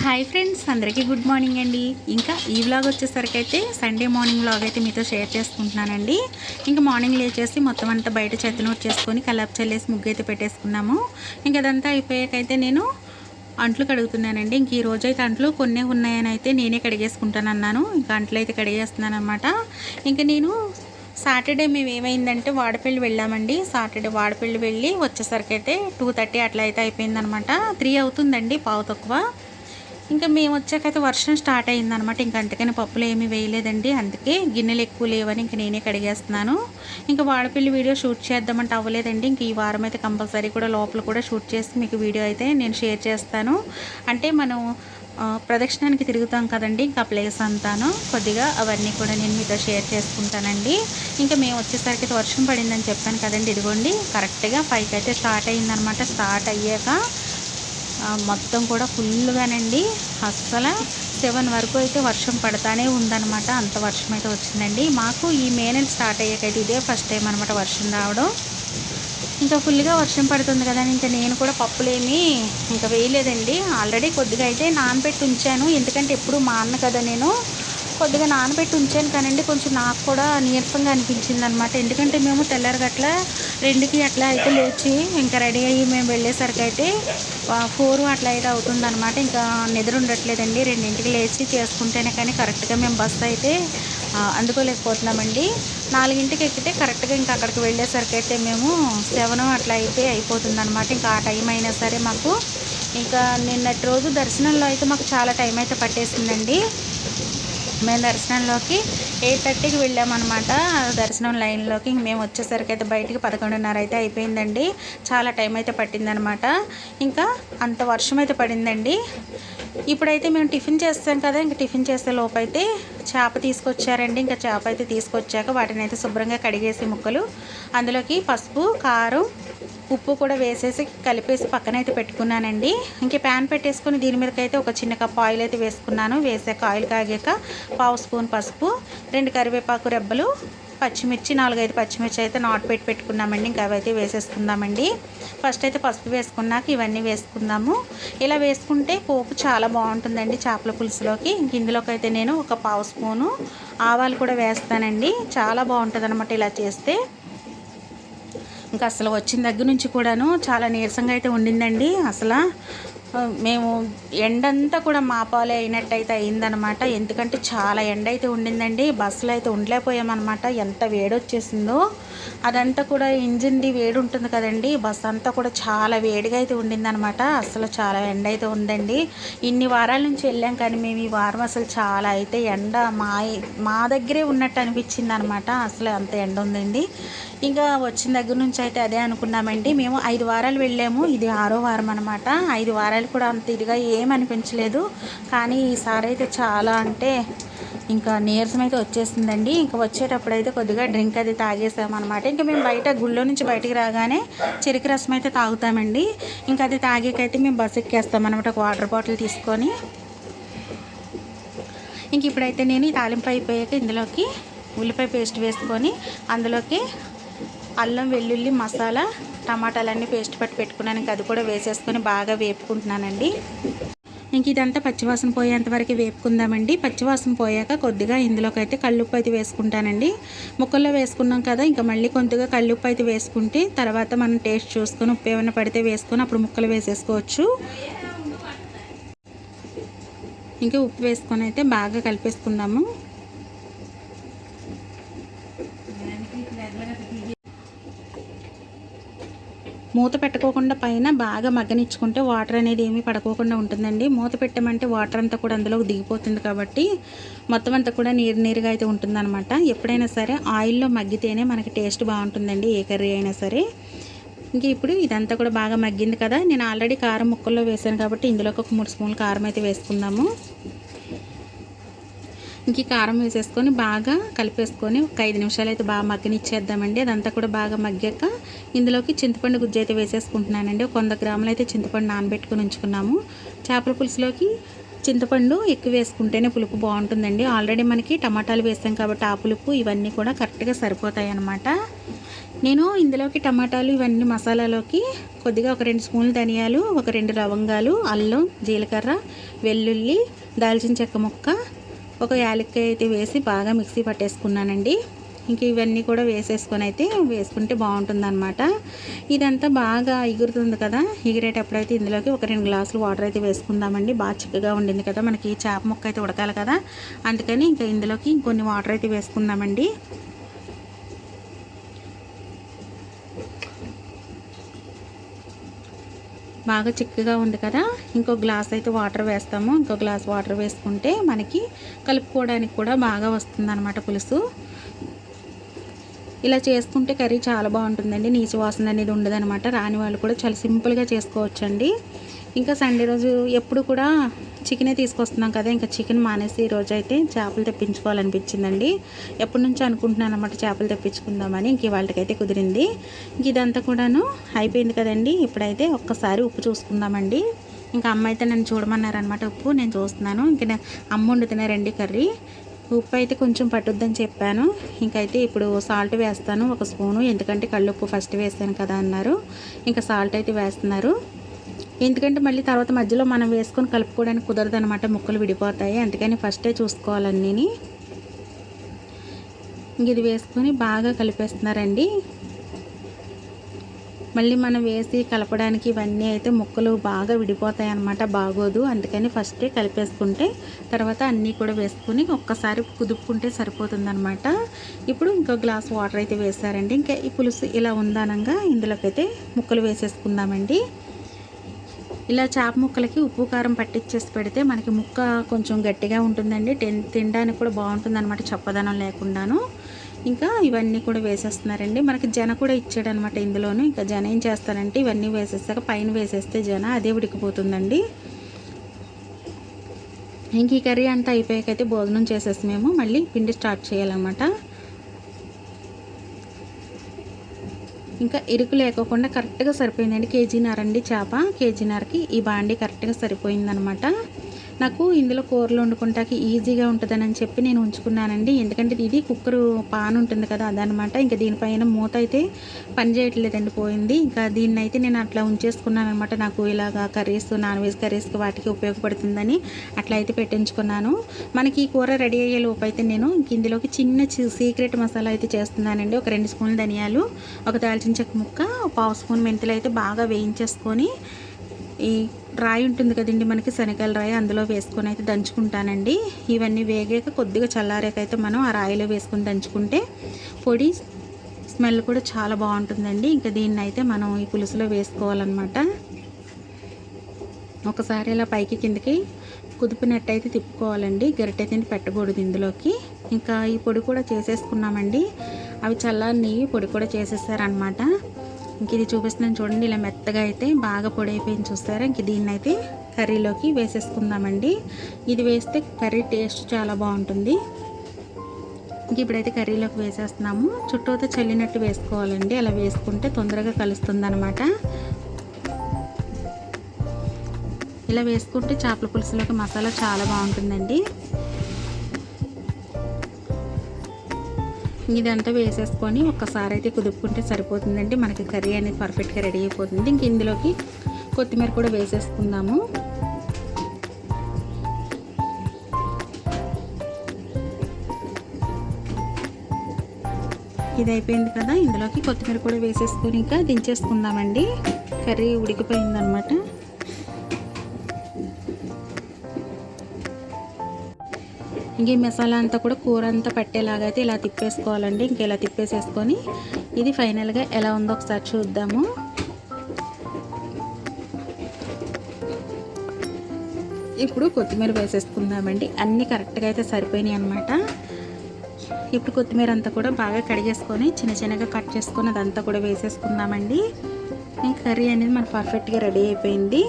Hi friends, అందరికీ good morning అండి. ఇంకా ఈ వ్లాగ్ వచ్చేసరికి అయితే సండే మార్నింగ్ వ్లాగ్ అయితే మీతో షేర్ చేసుకుంటున్నానండి. ఇంకా మార్నింగ్ లేచేసి మొత్తం అంతా బయట చెత్తనూరు చేసుకొని కల్లాపు చల్లేసి ముగ్గు అయితే పెట్టేసుకున్నాము. ఇంకా అదంతా అయిపోయాకైతే నేను అంట్లు కడుగుతున్నానండి. ఇంక ఈ రోజు అయితే అంట్లు కొన్ని ఉన్నాయని అయితే నేనే కడిగేసుకుంటానన్నాను. ఇంకా అంట్లు అయితే కడిగేస్తున్నాను అనమాట. ఇంకా నేను సాటర్డే మేము ఏమైందంటే వాడపల్లి వెళ్ళామండి. సాటర్డే వాడపల్లి వెళ్ళి వచ్చేసరికి అయితే 2:30 అట్లా అయితే అయిపోయిందనమాట. 3 అవుతుందండి, పావు తక్కువ. ఇంకా మేము వచ్చాకైతే వర్షం స్టార్ట్ అయిందనమాట. ఇంకా అందుకని పప్పులు ఏమీ వేయలేదండి. అందుకే గిన్నెలు ఎక్కువ లేవని ఇంక నేనే కడిగేస్తున్నాను. ఇంకా వాడపల్లి వీడియో షూట్ చేద్దామంటే అవ్వలేదండి. ఇంక ఈ వారం అయితే కంపల్సరీ కూడా లోపల కూడా షూట్ చేసి మీకు వీడియో అయితే నేను షేర్ చేస్తాను. అంటే మనం ప్రదక్షిణానికి తిరుగుతాం కదండి, ఇంకా ప్లేస్ అంతాను కొద్దిగా అవన్నీ కూడా నేను మీతో షేర్ చేసుకుంటానండి. ఇంకా మేము వచ్చేసరికి వర్షం పడిందని చెప్పాను కదండి. ఇదిగోండి కరెక్ట్గా 5కి అయితే స్టార్ట్ అయ్యిందనమాట. స్టార్ట్ అయ్యాక మొత్తం కూడా ఫుల్గానండి. అస్సలు 7 వరకు అయితే వర్షం పడతానే ఉందన్నమాట. అంత వర్షం అయితే వచ్చిందండి. మాకు ఈ మే నెల స్టార్ట్ అయ్యాకైతే ఇదే ఫస్ట్ టైం అనమాట వర్షం రావడం. ఇంకా ఫుల్గా వర్షం పడుతుంది కదా, ఇంకా నేను కూడా పప్పులేమి ఇంకా వేయలేదండి. ఆల్రెడీ కొద్దిగా అయితే నానబెట్టి ఉంచాను. ఎందుకంటే ఎప్పుడు మా అన్న కదా, నేను కొద్దిగా నానబెట్టి ఉంచాను కానండి, కొంచెం నాకు కూడా నీరసంగా అనిపించింది అనమాట. ఎందుకంటే మేము తెల్లారగట్ల 2కి అట్లా అయితే లేచి ఇంకా రెడీ అయ్యి మేము వెళ్ళేసరికి అయితే 4 అట్లా అయితే అవుతుందన్నమాట. ఇంకా నిద్ర ఉండట్లేదండి. 2కి లేచి చేసుకుంటేనే కానీ కరెక్ట్గా మేము బస్సు అయితే అందుకోలేకపోతున్నామండి. 4కి ఎక్కితే కరెక్ట్గా ఇంకా అక్కడికి వెళ్ళేసరికి అయితే మేము 7 అట్లా అయితే అయిపోతుందన్నమాట. ఇంకా ఆ టైం అయినా సరే మాకు ఇంకా నిన్నటి రోజు దర్శనంలో అయితే మాకు చాలా టైం అయితే పట్టేసిందండి. మేము దర్శనంలోకి 8:30కి వెళ్ళామన్నమాట. దర్శనం లైన్లోకి మేము వచ్చేసరికి అయితే బయటికి 11:30 అయితే అయిపోయిందండి. చాలా టైం అయితే పట్టిందనమాట. ఇంకా అంత వర్షం అయితే పడిందండి. ఇప్పుడైతే మేము టిఫిన్ చేస్తాం కదా, ఇంకా టిఫిన్ చేసే లోపు అయితే చేప తీసుకొచ్చారండి. ఇంకా చేప అయితే తీసుకొచ్చాక వాటిని అయితే శుభ్రంగా కడిగేసి ముక్కలు అందులోకి పసుపు, కారం, ఉప్పు కూడా వేసేసి కలిపేసి పక్కనైతే పెట్టుకున్నానండి. ఇంక ప్యాన్ పెట్టేసుకొని దీని మీదకైతే ఒక చిన్న కప్ ఆయిల్ అయితే వేసుకున్నాను. వేసాక ఆయిల్ కాగాక పావు స్పూన్ పసుపు, 2 కరివేపాకు రెబ్బలు, పచ్చిమిర్చి 4-5 పచ్చిమిర్చి అయితే నాటు పెట్టుకున్నామండి. ఇంకా అవైతే వేసేసుకుందామండి. ఫస్ట్ అయితే పసుపు వేసుకున్నాక ఇవన్నీ వేసుకుందాము. ఇలా వేసుకుంటే పోపు చాలా బాగుంటుందండి చేపల పులుసులోకి. ఇంక ఇందులోకి అయితే నేను ఒక పావు స్పూను ఆవాలు కూడా వేస్తానండి. చాలా బాగుంటుంది అనమాట ఇలా చేస్తే. ఇంకా అసలు వచ్చిన దగ్గర నుంచి కూడాను చాలా నీరసంగా అయితే ఉండిందండి. అసలు మేము ఎండంతా కూడా మాపాలే అయినట్టయితే అయిందనమాట. ఎందుకంటే చాలా ఎండ అయితే ఉండిందండి. బస్సులో అయితే ఉండలేకపోయామన్నమాట. ఎంత వేడి వచ్చేసిందో. అదంతా కూడా ఇంజిన్ది వేడి ఉంటుంది కదండి, బస్సు అంతా కూడా చాలా వేడిగా అయితే ఉండిందనమాట. అసలు చాలా ఎండ అయితే ఉందండి. ఇన్ని వారాల నుంచి వెళ్ళాం కానీ మేము ఈ వారం అసలు చాలా అయితే ఎండ మా దగ్గరే ఉన్నట్టు అనిపించింది అనమాట. అసలు అంత ఎండ ఉందండి. ఇంకా వచ్చిన దగ్గర నుంచి అయితే అదే అనుకున్నామండి. మేము 5 వారాలు వెళ్ళాము, ఇది 6వ వారం అనమాట. 5 వారాలు కూడా అంత ఇదిగా ఏమనిపించలేదు. కానీ ఈసారి అయితే చాలా అంటే ఇంకా నీరసం అయితే వచ్చేసిందండి. ఇంకా వచ్చేటప్పుడు అయితే కొద్దిగా డ్రింక్ అది తాగేసామన్నమాట. ఇంకా మేము బయట గుళ్ళో నుంచి బయటికి రాగానే చెరుకు రసం అయితే తాగుతామండి. ఇంకా అది తాగేకైతే మేము బస్సు ఎక్కేస్తామన్నమాట, ఒక వాటర్ బాటిల్ తీసుకొని. ఇంక ఇప్పుడైతే నేను ఈ తాలింపు అయిపోయాక ఇందులోకి ఉల్లిపాయ పేస్ట్ వేసుకొని అందులోకి అల్లం వెల్లుల్లి మసాలా టమాటాలన్నీ పేస్ట్ పెట్టుకున్నాను. ఇంకా అది కూడా వేసేసుకొని బాగా వేపుకుంటున్నానండి. ఇంక ఇదంతా పచ్చివాసన పోయేంత వరకు వేపుకుందామండి. పచ్చివాసన పోయాక కొద్దిగా ఇందులోకి అయితే కల్లుప్పు అయితే వేసుకుంటానండి. ముక్కల్లో వేసుకున్నాం కదా, ఇంకా మళ్ళీ కొద్దిగా కల్లుప్పు అయితే వేసుకుంటే తర్వాత మనం టేస్ట్ చూసుకొని ఉప్పు ఏమైనా పడితే వేసుకొని అప్పుడు ముక్కలు వేసేసుకోవచ్చు. ఇంకా ఉప్పు వేసుకొని అయితే బాగా కలిపేసుకుందాము. మూత పెట్టుకోకుండా పైన బాగా మగ్గనిచ్చుకుంటే వాటర్ అనేది ఏమీ పడుకోకుండా ఉంటుందండి. మూత పెట్టామంటే వాటర్ అంతా కూడా అందులోకి దిగిపోతుంది కాబట్టి మొత్తం అంతా కూడా నీరుగా అయితే ఉంటుందన్నమాట. ఎప్పుడైనా సరే ఆయిల్లో మగ్గితేనే మనకి టేస్ట్ బాగుంటుందండి, ఏ కర్రీ అయినా సరే. ఇంక ఇప్పుడు ఇదంతా కూడా బాగా మగ్గింది కదా, నేను ఆల్రెడీ కారం ముక్కల్లో వేసాను కాబట్టి ఇందులోకి ఒక 3 స్పూన్లు కారం అయితే వేసుకుందాము. ఇంక కారం వేసేసుకొని బాగా కలిపేసుకొని ఒక 5 నిమిషాలు అయితే బాగా మగ్గనిచ్చేద్దామండి. అదంతా కూడా బాగా మగ్గాక ఇందులోకి చింతపండు గుజ్జు అయితే వేసేసుకుంటున్నానండి. ఒక 100 గ్రాములు అయితే చింతపండు నానబెట్టుకొని ఉంచుకున్నాము. చేపల పులుసులోకి చింతపండు ఎక్కువ వేసుకుంటేనే పులుపు బాగుంటుందండి. ఆల్రెడీ మనకి టమాటాలు వేసాం కాబట్టి ఆ పులుపు ఇవన్నీ కూడా కరెక్ట్గా సరిపోతాయి అన్నమాట. నేను ఇందులోకి టమాటాలు ఇవన్నీ మసాలాలోకి కొద్దిగా ఒక 2 స్పూన్లు ధనియాలు, ఒక 2 లవంగాలు, అల్లం, జీలకర్ర వెల్లుల్లి, దాల్చిన చెక్క ముక్క, ఒక యాలక్కాయ అయితే వేసి బాగా మిక్సీ పట్టేసుకున్నానండి. ఇంక ఇవన్నీ కూడా వేసుకుంటే బాగుంటుందన్నమాట. ఇదంతా బాగా ఎగురుతుంది కదా, ఎగిరేటప్పుడైతే ఇందులోకి ఒక 2 గ్లాసులు వాటర్ అయితే వేసుకుందామండి. బాగా చిక్కగా ఉండింది కదా, మనకి చేప ముక్క అయితే ఉడకాలి కదా, అందుకని ఇంకా ఇందులోకి ఇంకొన్ని వాటర్ అయితే వేసుకుందామండి. బాగా చిక్కగా ఉంది కదా, ఇంకో గ్లాస్ అయితే వాటర్ వేస్తాము. ఇంకో గ్లాస్ వాటర్ వేసుకుంటే మనకి కలుపుకోవడానికి కూడా బాగా వస్తుందన్నమాట పులుసు. ఇలా చేసుకుంటే కర్రీ చాలా బాగుంటుందండి. నీచు వాసన అనేది ఉండదన్నమాట. రాని వాళ్ళు కూడా చాలా సింపుల్గా చేసుకోవచ్చండి. ఇంకా సండే రోజు ఎప్పుడు కూడా చికెనే తీసుకొస్తున్నాం కదా, ఇంకా చికెన్ మానేసి ఈరోజు అయితే చేపలు తెప్పించుకోవాలనిపించిందండి. ఎప్పటి నుంచో అనుకుంటున్నాను అన్నమాట చేపలు తెప్పించుకుందామని. ఇంక వాళ్ళకైతే కుదిరింది. ఇంక ఇదంతా కూడాను అయిపోయింది కదండి. ఇప్పుడైతే ఒక్కసారి ఉప్పు చూసుకుందామండి. ఇంకా అమ్మ అయితే నన్ను చూడమన్నారనమాట. ఉప్పు నేను చూస్తున్నాను. ఇంక అమ్మ వండుతున్నారండి కర్రీ. ఉప్పు అయితే కొంచెం పట్టుద్దని చెప్పాను. ఇంకైతే ఇప్పుడు సాల్ట్ వేస్తాను 1 స్పూను, ఎందుకంటే కళ్ళుప్పు ఫస్ట్ వేస్తాను కదా అన్నారు. ఇంకా సాల్ట్ అయితే వేస్తున్నారు. ఎందుకంటే మళ్ళీ తర్వాత మధ్యలో మనం వేసుకొని కలుపుకోవడానికి కుదరదు అనమాట, ముక్కలు విడిపోతాయి. అందుకని ఫస్టే చూసుకోవాలన్నీ. ఇది వేసుకొని బాగా కలిపేస్తున్నారండి. మళ్ళీ మనం వేసి కలపడానికి ఇవన్నీ అయితే ముక్కలు బాగా విడిపోతాయి అన్నమాట, బాగోదు. అందుకని ఫస్టే కలిపేసుకుంటే తర్వాత అన్నీ కూడా వేసుకొని ఒక్కసారి కుదుపుకుంటే సరిపోతుందన్నమాట. ఇప్పుడు ఇంకో గ్లాస్ వాటర్ అయితే వేసారండి. ఇంకా ఈ పులుసు ఇలా ఉందనంగా ఇందులోకైతే ముక్కలు వేసేసుకుందామండి. ఇలా చేప ముక్కలకి ఉప్పు కారం పట్టించేసి పెడితే మనకి ముక్క కొంచెం గట్టిగా ఉంటుందండి, తినడానికి కూడా బాగుంటుంది అనమాట, చప్పదనం లేకుండాను. ఇంకా ఇవన్నీ కూడా వేసేస్తున్నారండి. మనకి జన కూడా ఇచ్చాడనమాట ఇందులోను. ఇంకా జన ఏం చేస్తారంటే ఇవన్నీ వేసేస్తాక పైన వేసేస్తే జన అదే ఉడికిపోతుందండి. ఇంక ఈ కర్రీ అంతా అయిపోయాకైతే భోజనం చేసేసి మేము మళ్ళీ పిండి స్టార్ట్ చేయాలన్నమాట. ఇంకా ఇరుకు లేకోకుండా కరెక్ట్గా సరిపోయిందండి. కేజీన్నరండి చేప, కేజీన్నరకి ఈ బాండి కరెక్ట్గా సరిపోయిందనమాట. నాకు ఇందులో కూరలు వండుకుంటాకి ఈజీగా ఉంటుందని చెప్పి నేను ఉంచుకున్నానండి. ఎందుకంటే ఇది కుక్కరు పాన్ ఉంటుంది కదా అదనమాట. ఇంకా దీనిపైన మూత అయితే పని చేయట్లేదండి, పోయింది. ఇంకా దీన్ని అయితే నేను అట్లా ఉంచేసుకున్నాను అనమాట. నాకు ఇలాగా కర్రీస్, నాన్ వెజ్ కర్రీస్కి వాటికి ఉపయోగపడుతుందని అట్లా అయితే పెట్టించుకున్నాను. మనకి ఈ కూర రెడీ అయ్యే లోపు అయితే నేను ఇందులోకి చిన్న సీక్రెట్ మసాలా అయితే చేస్తున్నానండి. ఒక 2 స్పూన్లు ధనియాలు, ఒక దాల్చిన చెక్క ముక్క, 1/2 స్పూన్ మెంతులు అయితే బాగా వేయించేసుకొని ఈ రాయి ఉంటుంది కదండి మనకి, శనగల రాయి, అందులో వేసుకొని అయితే దంచుకుంటానండి. ఇవన్నీ వేగాక కొద్దిగా చల్లారాకైతే మనం ఆ రాయిలో వేసుకొని దంచుకుంటే పొడి స్మెల్ కూడా చాలా బాగుంటుందండి. ఇంకా దీన్ని అయితే మనం ఈ పులుసులో వేసుకోవాలన్నమాట. ఒకసారి ఇలా పైకి కిందకి కుదిపినట్టయితే తిప్పుకోవాలండి, గరిటె పెట్టకూడదు ఇందులోకి. ఇంకా ఈ పొడి కూడా చేసేసుకున్నామండి. అవి చల్లారి పొడి కూడా చేసేసారనమాట. ఇంక ఇది చూపిస్తున్నాను చూడండి, ఇలా మెత్తగా అయితే బాగా పొడి అయిపోయింది చూస్తారా. ఇంక దీన్ని అయితే కర్రీలోకి వేసేసుకుందామండి. ఇది వేస్తే కర్రీ టేస్ట్ చాలా బాగుంటుంది. ఇంక ఇప్పుడైతే కర్రీలోకి వేసేస్తున్నాము. చుట్టూతో చల్లినట్టు వేసుకోవాలండి, అలా వేసుకుంటే తొందరగా కలుస్తుంది అనమాట. ఇలా వేసుకుంటే చేపల పులుసులోకి మసాలా చాలా బాగుంటుందండి. ఇదంతా వేసేసుకొని ఒక్కసారి అయితే కుదుపుకుంటే సరిపోతుందండి. మనకి కర్రీ అనేది పర్ఫెక్ట్గా రెడీ అయిపోతుంది. ఇంక ఇందులోకి కొత్తిమీర కూడా వేసేసుకుందాము. ఇది అయిపోయింది కదా, ఇందులోకి కొత్తిమీర కూడా వేసేసుకొని ఇంకా దించేసుకుందామండి. కర్రీ ఉడికిపోయిందనమాట. ఇంక ఈ మసాలా అంతా కూడా కూర అంతా పట్టేలాగా అయితే ఇలా తిప్పేసుకోవాలండి. ఇంక ఇలా తిప్పేసేసుకొని ఇది ఫైనల్గా ఎలా ఉందో ఒకసారి చూద్దాము. ఇప్పుడు కొత్తిమీర వేసేసుకుందామండి. అన్నీ కరెక్ట్గా అయితే సరిపోయినాయి అనమాట. ఇప్పుడు కొత్తిమీర అంతా కూడా బాగా కడిగేసుకొని చిన్నగా కట్ చేసుకొని అదంతా కూడా వేసేసుకుందామండి. ఇంక కర్రీ అనేది మనకు పర్ఫెక్ట్గా రెడీ అయిపోయింది.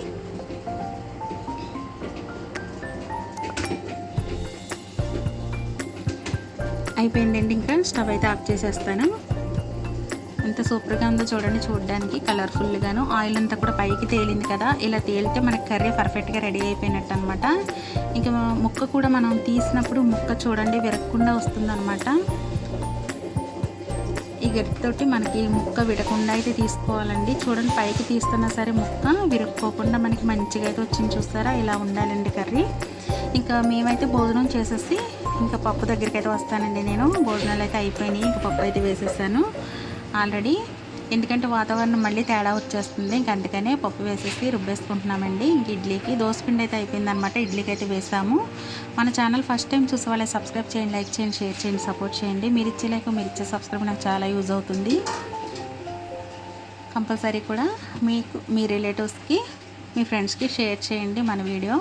అయిపోయిందండి. ఇంకా స్టవ్ అయితే ఆఫ్ చేసేస్తాను. ఎంత సూపర్గా ఉందో చూడండి, చూడడానికి కలర్ఫుల్గాను. ఆయిల్ అంతా కూడా పైకి తేలింది కదా, ఇలా తేలితే మనకి కర్రీ పర్ఫెక్ట్గా రెడీ అయిపోయినట్టు అనమాట. ఇంకా ముక్క కూడా మనం తీసినప్పుడు ముక్క చూడండి విరగకుండా వస్తుందన్నమాట. ఈ గరిటెతోటి మనకి ముక్క విడకుండా అయితే తీసుకోవాలండి. చూడండి, పైకి తీస్తున్నా సరే ముక్క విరుక్కోకుండా మనకి మంచిగా అయితే వచ్చింది. చూస్తారా, ఇలా ఉండాలండి కర్రీ. ఇంకా మేమైతే భోజనం చేసేసి ఇంకా పప్పు దగ్గరికి అయితే వస్తానండి. నేను భోజనాలు అయితే అయిపోయినాయి, ఇంకా పప్పు అయితే వేసేసాను ఆల్రెడీ. ఎందుకంటే వాతావరణం మళ్ళీ తేడా వచ్చేస్తుంది, ఇంక అందుకనే పప్పు వేసేసి రుబ్బేసుకుంటున్నామండి. ఇంక ఇడ్లీకి దోసపిండి అయితే అయిపోయిందనమాట, ఇడ్లీకి అయితే వేసాము. మన ఛానల్ ఫస్ట్ టైం చూసే వాళ్ళే సబ్స్క్రైబ్ చేయండి, లైక్ చేయండి, షేర్ చేయండి, సపోర్ట్ చేయండి. మీరు ఇచ్చే లైక్, మీరు ఇచ్చే సబ్స్క్రైబ్ నాకు చాలా యూజ్ అవుతుంది. కంపల్సరీ కూడా మీకు, మీ రిలేటివ్స్కి, మీ ఫ్రెండ్స్కి షేర్ చేయండి మన వీడియో.